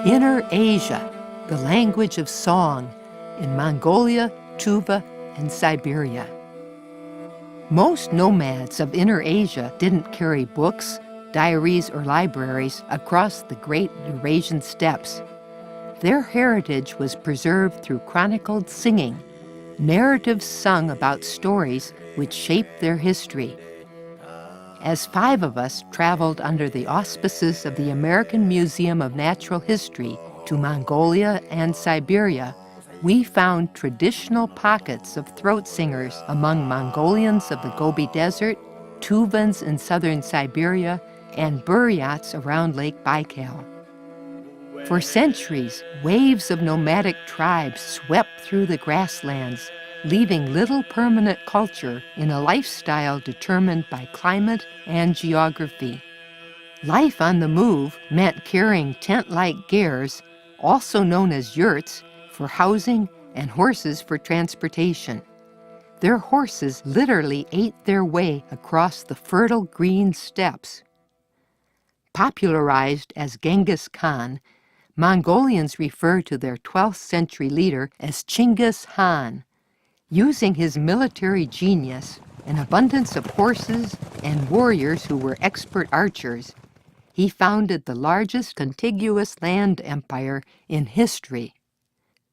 Inner Asia, the language of song in Mongolia, Tuva, and Siberia. Most nomads of Inner Asia didn't carry books, diaries, or libraries across the great Eurasian steppes. Their heritage was preserved through chronicled singing, narratives sung about stories which shaped their history. As 5 of us traveled under the auspices of the American Museum of Natural History to Mongolia and Siberia, we found traditional pockets of throat singers among Mongolians of the Gobi Desert, Tuvans in southern Siberia, and Buryats around Lake Baikal. For centuries, waves of nomadic tribes swept through the grasslands, leaving little permanent culture in a lifestyle determined by climate and geography. Life on the move meant carrying tent-like gers, also known as yurts, for housing and horses for transportation. Their horses literally ate their way across the fertile green steppes. Popularized as Genghis Khan, Mongolians refer to their 12th century leader as Chinggis Khan. Using his military genius, an abundance of horses, and warriors who were expert archers, he founded the largest contiguous land empire in history.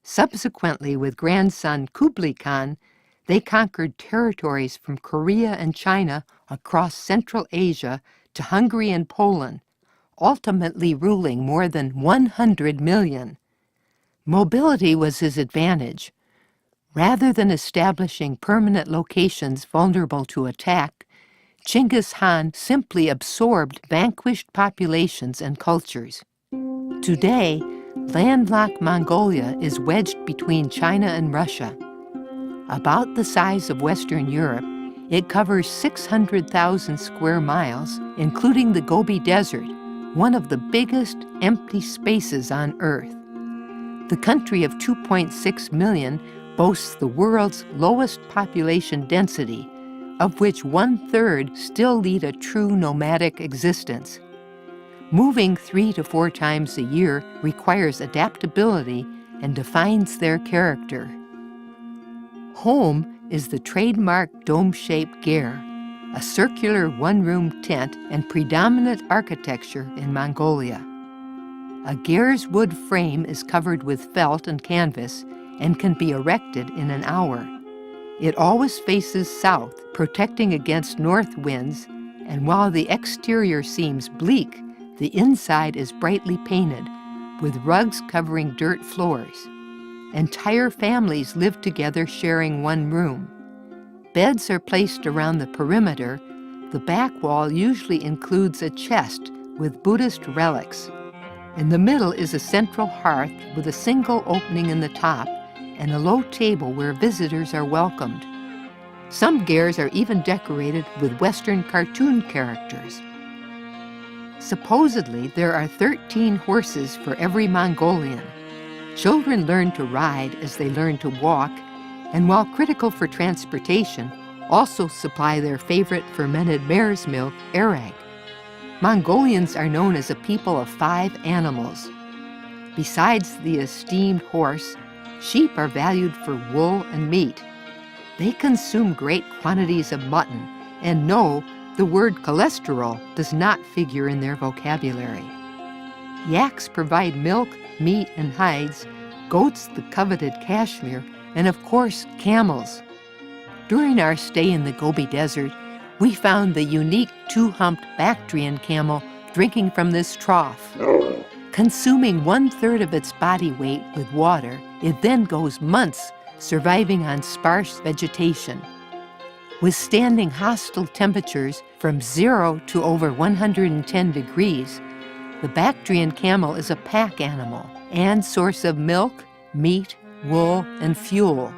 Subsequently, with grandson Kublai Khan, they conquered territories from Korea and China across Central Asia to Hungary and Poland, ultimately ruling more than 100 million. Mobility was his advantage. Rather than establishing permanent locations vulnerable to attack, Chinggis Khan simply absorbed vanquished populations and cultures. Today, landlocked Mongolia is wedged between China and Russia. About the size of Western Europe, it covers 600,000 square miles, including the Gobi Desert, one of the biggest empty spaces on Earth. The country of 2.6 million boasts the world's lowest population density, of which 1/3 still lead a true nomadic existence. Moving 3 to 4 times a year requires adaptability and defines their character. Home is the trademark dome-shaped ger, a circular one-room tent and predominant architecture in Mongolia. A ger's wood frame is covered with felt and canvas and can be erected in an hour. It always faces south, protecting against north winds, and while the exterior seems bleak, the inside is brightly painted, with rugs covering dirt floors. Entire families live together sharing one room. Beds are placed around the perimeter. The back wall usually includes a chest with Buddhist relics. In the middle is a central hearth with a single opening in the top and a low table where visitors are welcomed. Some gers are even decorated with Western cartoon characters. Supposedly, there are 13 horses for every Mongolian. Children learn to ride as they learn to walk, and while critical for transportation, also supply their favorite fermented mare's milk, arag. Mongolians are known as a people of 5 animals. Besides the esteemed horse, sheep are valued for wool and meat. They consume great quantities of mutton, and no, the word cholesterol does not figure in their vocabulary. Yaks provide milk, meat, and hides, goats the coveted cashmere, and of course, camels. During our stay in the Gobi Desert, we found the unique 2-humped Bactrian camel drinking from this trough. Consuming 1/3 of its body weight with water, it then goes months surviving on sparse vegetation. Withstanding hostile temperatures from 0 to over 110 degrees, the Bactrian camel is a pack animal and source of milk, meat, wool, and fuel.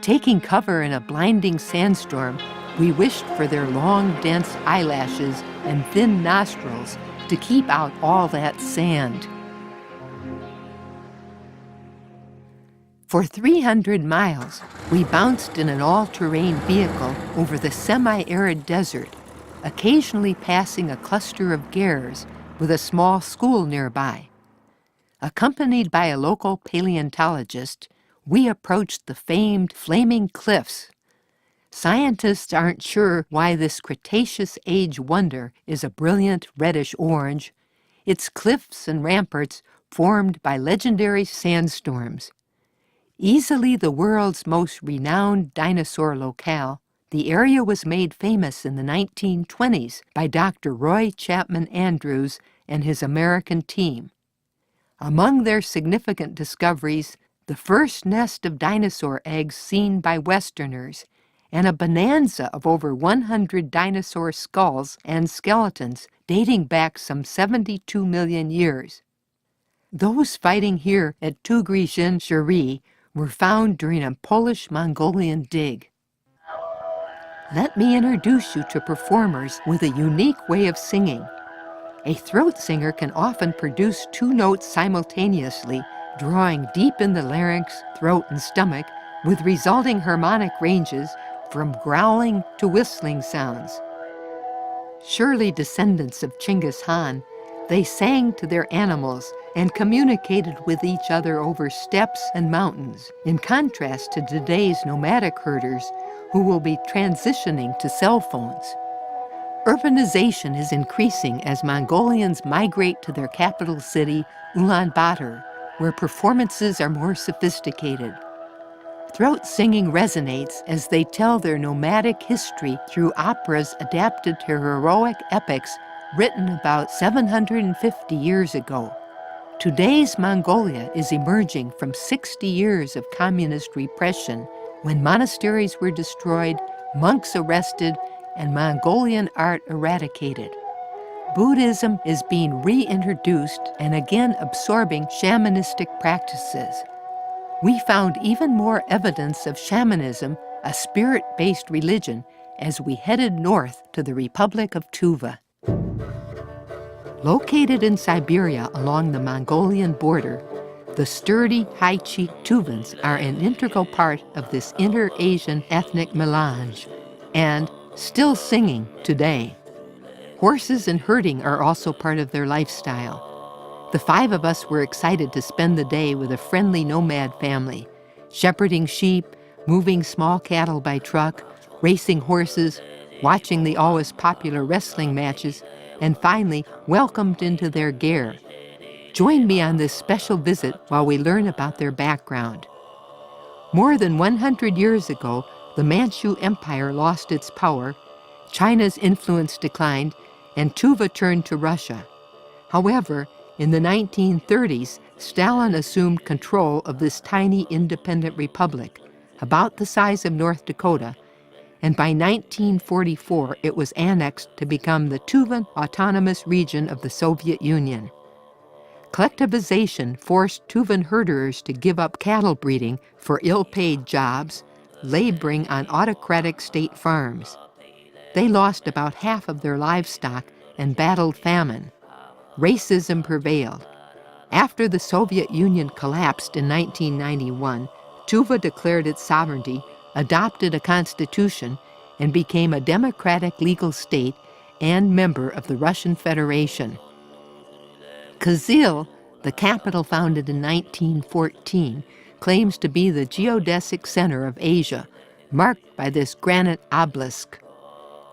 Taking cover in a blinding sandstorm, we wished for their long, dense eyelashes and thin nostrils to keep out all that sand. For 300 miles, we bounced in an all-terrain vehicle over the semi-arid desert, occasionally passing a cluster of gers with a small school nearby. Accompanied by a local paleontologist, we approached the famed Flaming Cliffs. Scientists aren't sure why this Cretaceous age wonder is a brilliant reddish-orange. Its cliffs and ramparts formed by legendary sandstorms. Easily the world's most renowned dinosaur locale, the area was made famous in the 1920s by Dr. Roy Chapman Andrews and his American team. Among their significant discoveries, the first nest of dinosaur eggs seen by Westerners, and a bonanza of over 100 dinosaur skulls and skeletons dating back some 72 million years. Those fighting here at Tugri-Zin-Shiri were found during a Polish-Mongolian dig. Let me introduce you to performers with a unique way of singing. A throat singer can often produce two notes simultaneously, drawing deep in the larynx, throat, and stomach, with resulting harmonic ranges from growling to whistling sounds. Surely descendants of Chinggis Khan, they sang to their animals and communicated with each other over steppes and mountains, in contrast to today's nomadic herders who will be transitioning to cell phones. Urbanization is increasing as Mongolians migrate to their capital city, Ulaanbaatar, where performances are more sophisticated. Throat singing resonates as they tell their nomadic history through operas adapted to heroic epics written about 750 years ago. Today's Mongolia is emerging from 60 years of communist repression, when monasteries were destroyed, monks arrested, and Mongolian art eradicated. Buddhism is being reintroduced and again absorbing shamanistic practices. We found even more evidence of shamanism, a spirit-based religion, as we headed north to the Republic of Tuva. Located in Siberia along the Mongolian border, the sturdy, high-cheeked Tuvans are an integral part of this inter-Asian ethnic melange, and still singing today. Horses and herding are also part of their lifestyle. The five of us were excited to spend the day with a friendly nomad family, shepherding sheep, moving small cattle by truck, racing horses, watching the always popular wrestling matches, and finally welcomed into their ger. Join me on this special visit while we learn about their background. More than 100 years ago, the Manchu Empire lost its power, China's influence declined, and Tuva turned to Russia. However, in the 1930s, Stalin assumed control of this tiny independent republic, about the size of North Dakota, and by 1944 it was annexed to become the Tuvan Autonomous Region of the Soviet Union. Collectivization forced Tuvan herders to give up cattle breeding for ill-paid jobs, laboring on autocratic state farms. They lost about half of their livestock and battled famine. Racism prevailed. After the Soviet Union collapsed in 1991, Tuva declared its sovereignty, adopted a constitution, and became a democratic legal state and member of the Russian Federation. Kyzyl, the capital founded in 1914, claims to be the geodesic center of Asia, marked by this granite obelisk.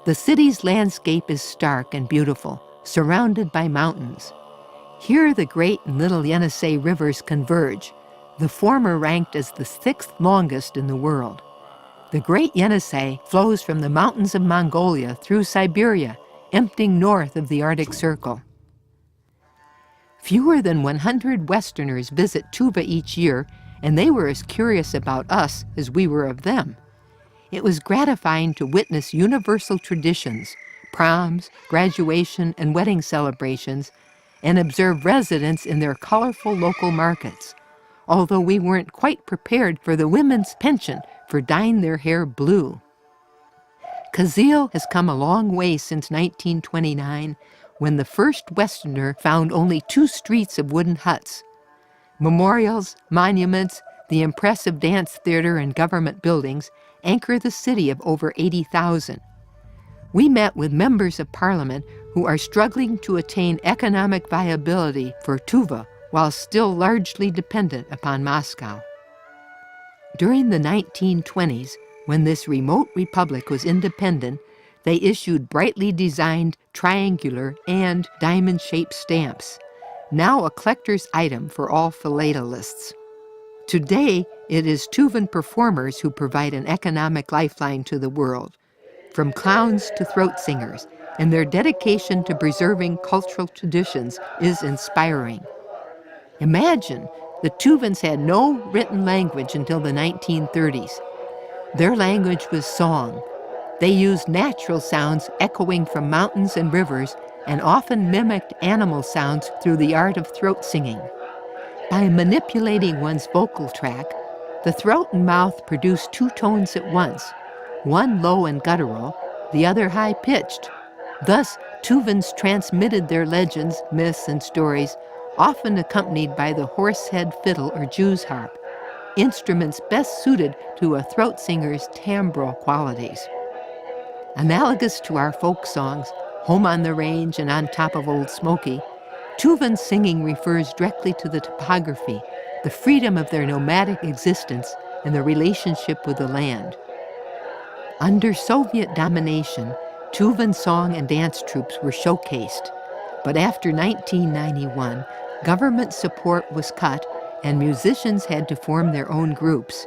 The city's landscape is stark and beautiful, surrounded by mountains. Here the Great and Little Yenisei rivers converge, the former ranked as the sixth longest in the world. The Great Yenisei flows from the mountains of Mongolia through Siberia, emptying north of the Arctic Circle. Fewer than 100 Westerners visit Tuva each year, and they were as curious about us as we were of them. It was gratifying to witness universal traditions, proms, graduation, and wedding celebrations, and observe residents in their colorful local markets, although we weren't quite prepared for the women's penchant for dyeing their hair blue. Kyzyl has come a long way since 1929, when the first Westerner found only 2 streets of wooden huts. Memorials, monuments, the impressive dance theater and government buildings anchor the city of over 80,000. We met with members of parliament who are struggling to attain economic viability for Tuva while still largely dependent upon Moscow. During the 1920s, when this remote republic was independent, they issued brightly designed triangular and diamond-shaped stamps, now a collector's item for all philatelists. Today, it is Tuvan performers who provide an economic lifeline to the world, from clowns to throat singers, and their dedication to preserving cultural traditions is inspiring. Imagine, the Tuvans had no written language until the 1930s. Their language was song. They used natural sounds echoing from mountains and rivers and often mimicked animal sounds through the art of throat singing. By manipulating one's vocal tract, the throat and mouth produce two tones at once, one low and guttural, the other high-pitched. Thus, Tuvans transmitted their legends, myths, and stories, often accompanied by the horsehead fiddle or Jew's harp, instruments best suited to a throat singer's timbral qualities. Analogous to our folk songs, Home on the Range and On Top of Old Smoky, Tuvan singing refers directly to the topography, the freedom of their nomadic existence, and their relationship with the land. Under Soviet domination, Tuvan song and dance troupes were showcased, but after 1991, government support was cut and musicians had to form their own groups.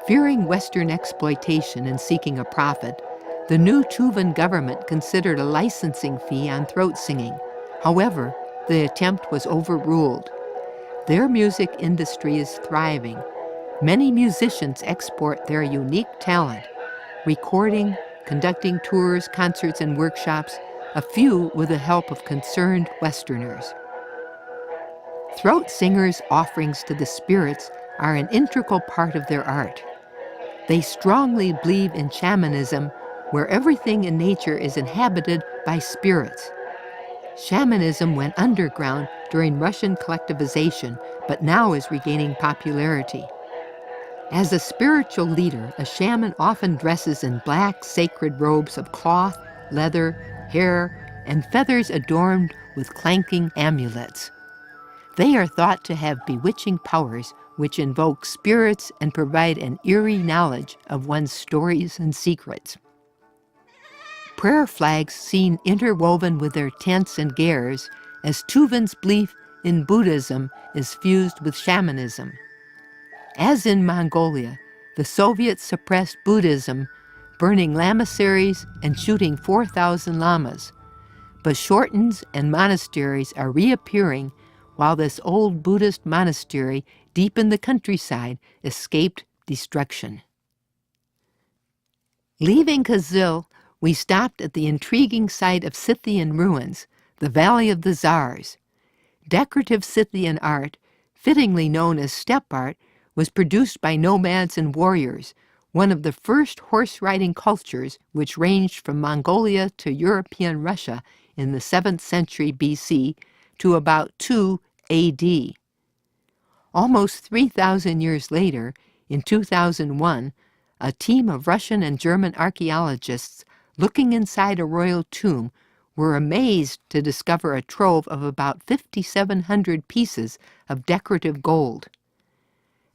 Fearing Western exploitation and seeking a profit, the new Tuvan government considered a licensing fee on throat singing. However, the attempt was overruled. Their music industry is thriving. Many musicians export their unique talent, recording, conducting tours, concerts, and workshops, a few with the help of concerned Westerners. Throat singers' offerings to the spirits are an integral part of their art. They strongly believe in shamanism, where everything in nature is inhabited by spirits. Shamanism went underground during Russian collectivization, but now is regaining popularity. As a spiritual leader, a shaman often dresses in black sacred robes of cloth, leather, hair, and feathers adorned with clanking amulets. They are thought to have bewitching powers which invoke spirits and provide an eerie knowledge of one's stories and secrets. Prayer flags seen interwoven with their tents and gers, as Tuvan's belief in Buddhism is fused with shamanism. As in Mongolia, the Soviets suppressed Buddhism, burning lamasseries and shooting 4,000 lamas. But shortens and monasteries are reappearing, while this old Buddhist monastery deep in the countryside escaped destruction. Leaving Kizil, we stopped at the intriguing site of Scythian ruins, the Valley of the Tsars. Decorative Scythian art, fittingly known as steppe art, was produced by nomads and warriors, one of the first horse-riding cultures which ranged from Mongolia to European Russia in the 7th century BC to about 2 AD. Almost 3,000 years later, in 2001, a team of Russian and German archaeologists looking inside a royal tomb were amazed to discover a trove of about 5,700 pieces of decorative gold.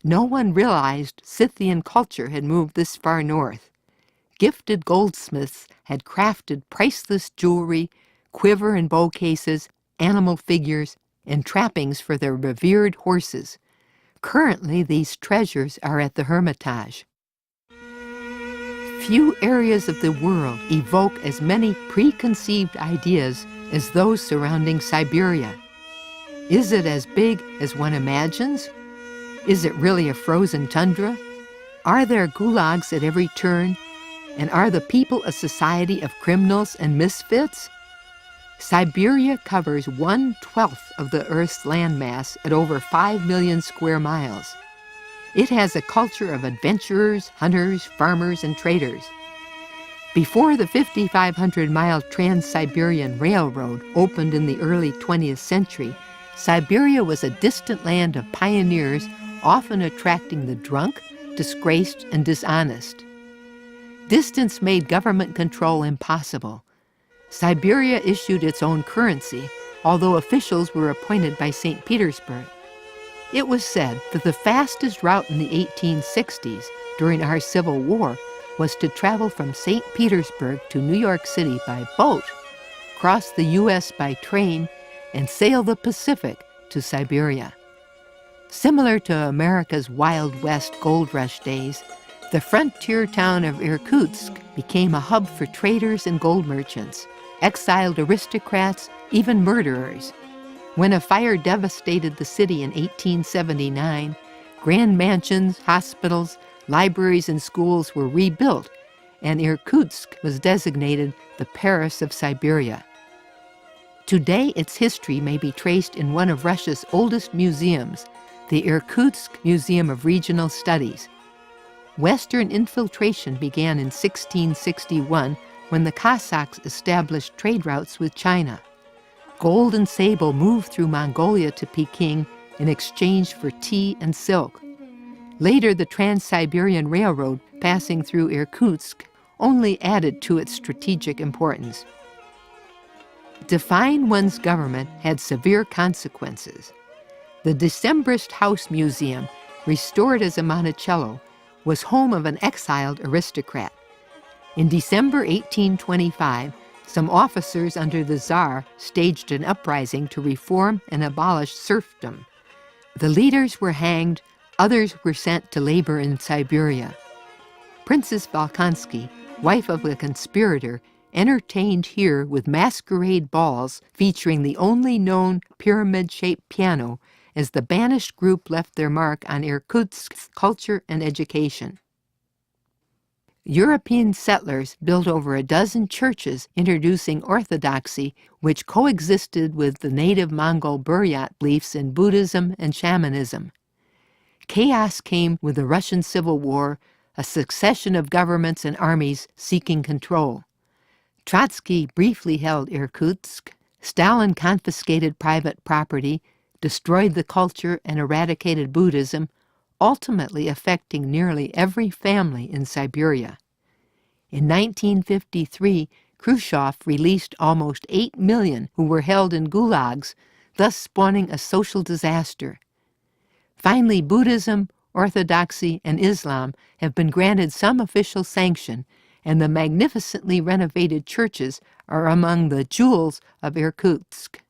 No one realized Scythian culture had moved this far north. Gifted goldsmiths had crafted priceless jewelry, quiver and bow cases, animal figures, and trappings for their revered horses. Currently, these treasures are at the Hermitage. Few areas of the world evoke as many preconceived ideas as those surrounding Siberia. Is it as big as one imagines? Is it really a frozen tundra? Are there gulags at every turn? And are the people a society of criminals and misfits? Siberia covers 1/12 of the Earth's landmass at over 5 million square miles. It has a culture of adventurers, hunters, farmers, and traders. Before the 5,500-mile Trans-Siberian Railroad opened in the early 20th century, Siberia was a distant land of pioneers, often attracting the drunk, disgraced, and dishonest. Distance made government control impossible. Siberia issued its own currency, although officials were appointed by St. Petersburg. It was said that the fastest route in the 1860s, during our Civil War, was to travel from St. Petersburg to New York City by boat, cross the U.S. by train, and sail the Pacific to Siberia. Similar to America's Wild West gold rush days, the frontier town of Irkutsk became a hub for traders and gold merchants, exiled aristocrats, even murderers. When a fire devastated the city in 1879, grand mansions, hospitals, libraries, and schools were rebuilt, and Irkutsk was designated the Paris of Siberia. Today, its history may be traced in one of Russia's oldest museums, the Irkutsk Museum of Regional Studies. Western infiltration began in 1661 when the Cossacks established trade routes with China. Gold and sable moved through Mongolia to Peking in exchange for tea and silk. Later, the Trans-Siberian Railroad, passing through Irkutsk, only added to its strategic importance. Defying one's government had severe consequences. The Decembrist House Museum, restored as a Monticello, was home of an exiled aristocrat. In December 1825, some officers under the Tsar staged an uprising to reform and abolish serfdom. The leaders were hanged, others were sent to labor in Siberia. Princess Volkonsky, wife of a conspirator, entertained here with masquerade balls featuring the only known pyramid-shaped piano as the banished group left their mark on Irkutsk's culture and education. European settlers built over a dozen churches introducing orthodoxy, which coexisted with the native Mongol Buryat beliefs in Buddhism and shamanism. Chaos came with the Russian Civil War, a succession of governments and armies seeking control. Trotsky briefly held Irkutsk. Stalin confiscated private property, destroyed the culture, and eradicated Buddhism, ultimately affecting nearly every family in Siberia. In 1953, Khrushchev released almost 8 million who were held in gulags, thus spawning a social disaster. Finally, Buddhism, Orthodoxy, and Islam have been granted some official sanction, and the magnificently renovated churches are among the jewels of Irkutsk.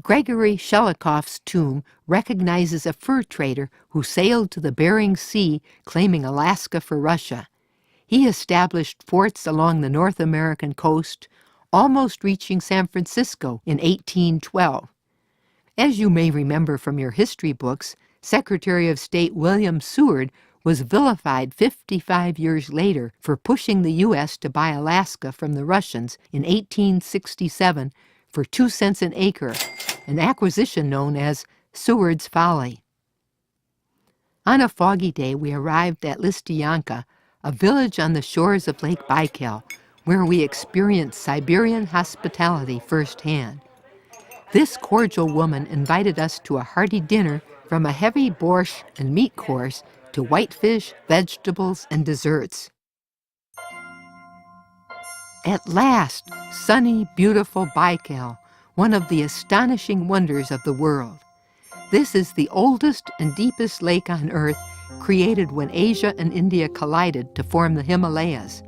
Gregory Shelikoff's tomb recognizes a fur trader who sailed to the Bering Sea claiming Alaska for Russia. He established forts along the North American coast, almost reaching San Francisco in 1812. As you may remember from your history books, Secretary of State William Seward was vilified 55 years later for pushing the U.S. to buy Alaska from the Russians in 1867 for 2 cents an acre, an acquisition known as Seward's Folly. On a foggy day, we arrived at Listyanka, a village on the shores of Lake Baikal, where we experienced Siberian hospitality firsthand. This cordial woman invited us to a hearty dinner, from a heavy borscht and meat course to whitefish, vegetables, and desserts. At last, sunny, beautiful Baikal, one of the astonishing wonders of the world. This is the oldest and deepest lake on Earth, created when Asia and India collided to form the Himalayas.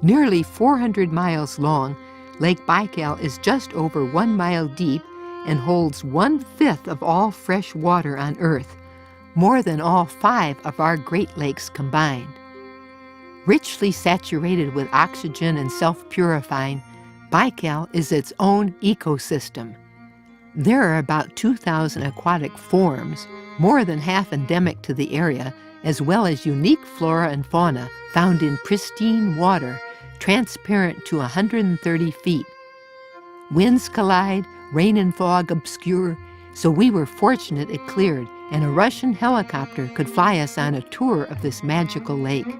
Nearly 400 miles long, Lake Baikal is just over 1 mile deep and holds 1/5 of all fresh water on Earth, more than all 5 of our Great Lakes combined. Richly saturated with oxygen and self-purifying, Baikal is its own ecosystem. There are about 2,000 aquatic forms, more than half endemic to the area, as well as unique flora and fauna found in pristine water, transparent to 130 feet. Winds collide, rain and fog obscure, so we were fortunate it cleared, and a Russian helicopter could fly us on a tour of this magical lake.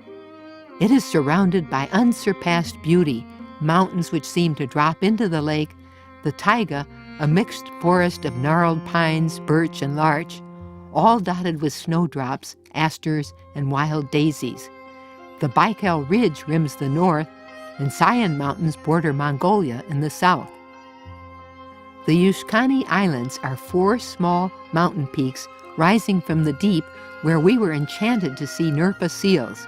It is surrounded by unsurpassed beauty, mountains which seem to drop into the lake, the taiga, a mixed forest of gnarled pines, birch, and larch, all dotted with snowdrops, asters, and wild daisies. The Baikal Ridge rims the north, and Sayan Mountains border Mongolia in the south. The Yushkani Islands are 4 small mountain peaks rising from the deep where we were enchanted to see Nerpa seals,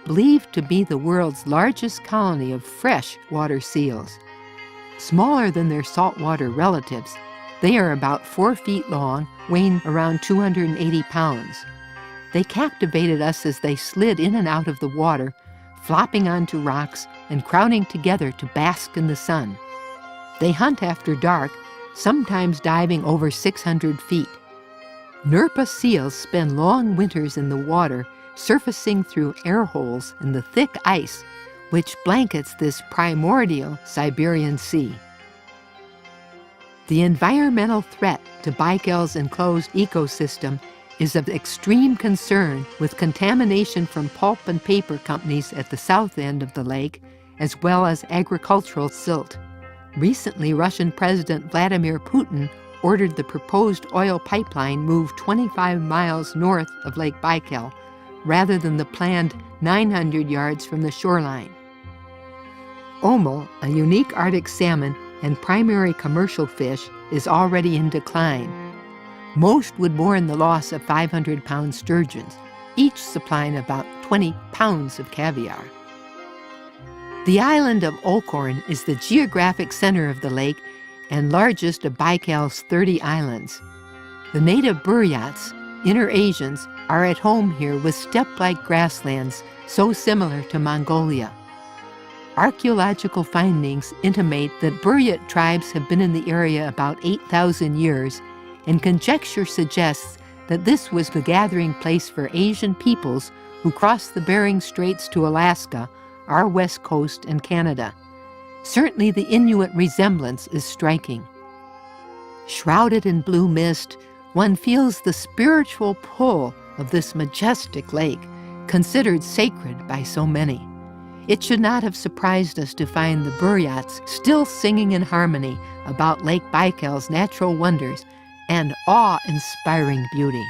believed to be the world's largest colony of fresh water seals. Smaller than their saltwater relatives, they are about 4 feet long, weighing around 280 pounds. They captivated us as they slid in and out of the water, flopping onto rocks and crowding together to bask in the sun. They hunt after dark, sometimes diving over 600 feet. Nerpa seals spend long winters in the water, surfacing through air holes in the thick ice, which blankets this primordial Siberian Sea. The environmental threat to Baikal's enclosed ecosystem is of extreme concern, with contamination from pulp and paper companies at the south end of the lake, as well as agricultural silt. Recently, Russian President Vladimir Putin ordered the proposed oil pipeline moved 25 miles north of Lake Baikal, rather than the planned 900 yards from the shoreline. Omel, a unique Arctic salmon and primary commercial fish, is already in decline. Most would mourn the loss of 500-pound sturgeons, each supplying about 20 pounds of caviar. The island of Olkhorn is the geographic center of the lake and largest of Baikal's 30 islands. The native Buryats, Inner-Asians, are at home here with steppe-like grasslands so similar to Mongolia. Archaeological findings intimate that Buryat tribes have been in the area about 8,000 years, and conjecture suggests that this was the gathering place for Asian peoples who crossed the Bering Straits to Alaska, our west coast, and Canada. Certainly the Inuit resemblance is striking. Shrouded in blue mist, one feels the spiritual pull of this majestic lake, considered sacred by so many. It should not have surprised us to find the Buryats still singing in harmony about Lake Baikal's natural wonders and awe-inspiring beauty.